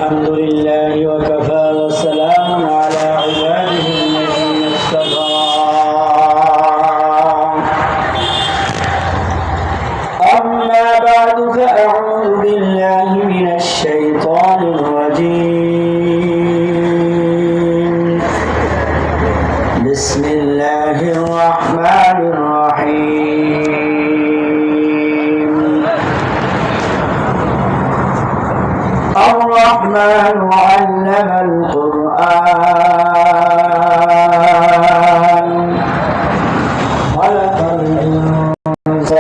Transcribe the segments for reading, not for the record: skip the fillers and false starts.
الحمد لله وكفى والسلام على عباده الذين اصطفى أما بعد فأعوذ بالله من الشيطان الرجيم بسم الله الرحمن الرحيم الرحمن علم القرآن خلق الإنسان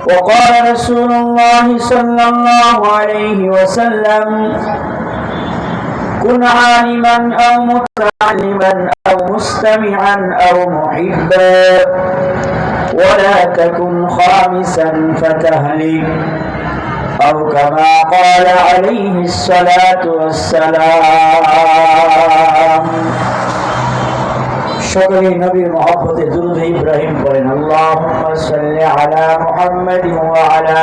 وقال رسول الله صلى الله عليه وسلم كن عالما أو متعلما أو مستمعا أو محبا ولا تكن خامسا فتهلك أو كما قال عليه الصلاة والسلام شكري نبي محبت درود إبراهيم قرن اللهم صل على محمد وعلى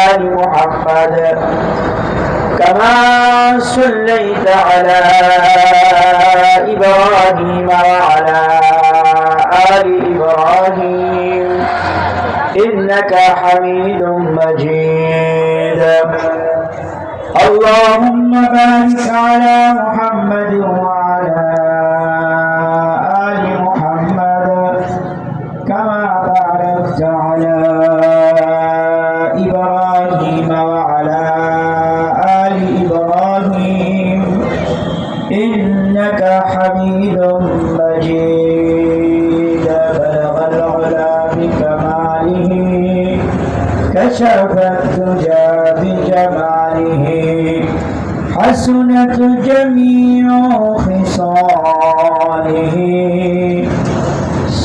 آل محمد كما صليت على إبراهيم وعلى آل إبراهيم إنك حميد مجيد اللهم بارك على محمد وعلى آل محمد كما باركت على إبراهيم وعلى آل إبراهيم إنك حميد مجيد بلغ العلا بكماله كشف الدجى بجماله حسنت جميع خصاله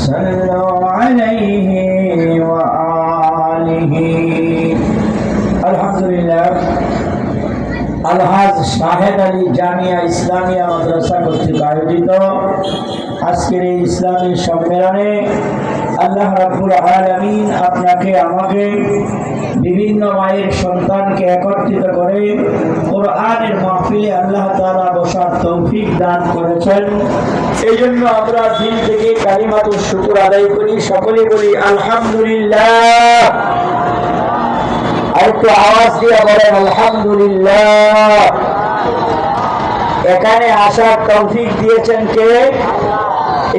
صلوا عليه وآله الحمد لله আলহাজ শাহেদ আলী জামিয়া ইসলামিয়া মাদ্রাসা কর্তৃক আয়োজিত আজকের এই ইসলামী সম্মেলনে আল্লাহ রাব্বুল আলামিন আপনাকে আমাকে বিভিন্ন মায়ের সন্তানকে একত্রিত করে কোরআনের মাহফিলে আল্লাহ তাআলা বসার তৌফিক দান করেছেন। এই জন্য আমরা দিল থেকে কালিমাতুশ শুকর আদায় করি, সকলে বলি আলহামদুলিল্লাহ। আর একটু আওয়াজ দিয়ে বলেন আলহামদুলিল্লাহ। এখানে আসার তৌফিক দিয়েছেন কে?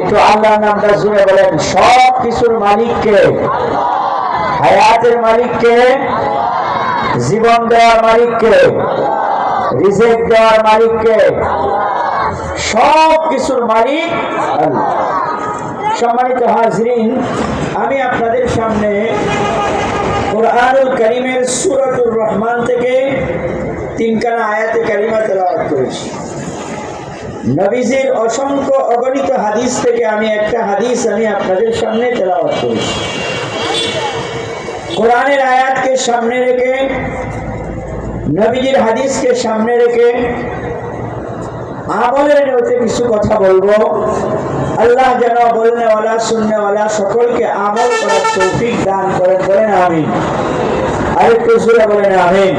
একটু আল্লাহর নামটা জুড়ে বলেন। সব কিছুর মালিক কে? হায়াতের মালিক কে? জীবন দেওয়ার মালিক কে? রিজিক দেওয়ার মালিক কে? সব কিছুর মালিক আল্লাহ। সম্মানিত হাজরিন, আমি আপনাদের সামনে কুরআনুল কারীমের সূরাতুর রহমান থেকে 3খানা আয়াতে কারিমা তেলাওয়াত করেছি। নবীজির অসংখ্য অগণিত হাদিস থেকে আমি একটা হাদিস আপনাদের সামনে তেলাওয়াত করেছি। কোরআনের আয়াতকে সামনে রেখে, নবীজির হাদিসকে সামনে রেখে আমলের নিয়তে কিছু কথা বলবো। আল্লাহ যেন বলনেওয়ালা শুননেওয়ালা সকলকে আমল করার তৌফিক দান করেন। বলেন আমিন। আরেকটু জোরে বলেন আমিন।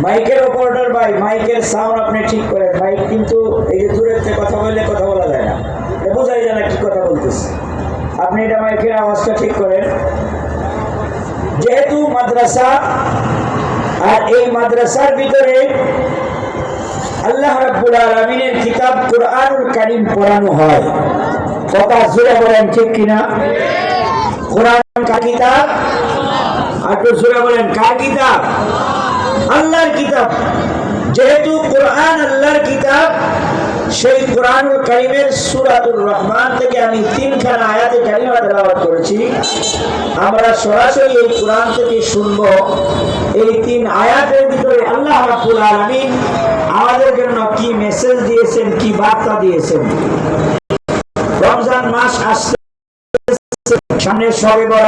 মাইকের অপারেটর ভাই, মাইকের সাউন্ড আপনি ঠিক করেন। মাইক কিন্তু এই যে দূরের থেকে কথা বললে কথা বলা যায় না, বোঝাই যায় না কি কথা বলতেছে। আপনি এটা মাইকের আওয়াজটা ঠিক করেন। যেহেতু মাদ্রাসা, আর এই মাদ্রাসার ভিতরে আল্লাহ রাব্বুল আলামিনের কিতাব কুরআনুল কারীম পড়ানো হয়। কথা জোরে বলেন ঠিক কিনা? কুরআন কার কিতাব? আর একটু জোরে বলেন কার কিতাব? আল্লাহর কিতাব। যেহেতু কুরআন আল্লাহর কিতাব, সেই কুরআনুল কারীমের সূরাতুর রহমান থেকে আমি 3খানা আয়াতে কারিমা তেলাওয়াত করেছি। আমরা সরাসরি এই কুরআন থেকে শুনব এই 3 আয়াতের ভিতরে আল্লাহ রাব্বুল আলামিন আমাদের জন্য কি মেসেজ দিয়েছেন, কি বার্তা দিয়েছেন। রমজান মাস আসছে, সামনে শবে বরাত,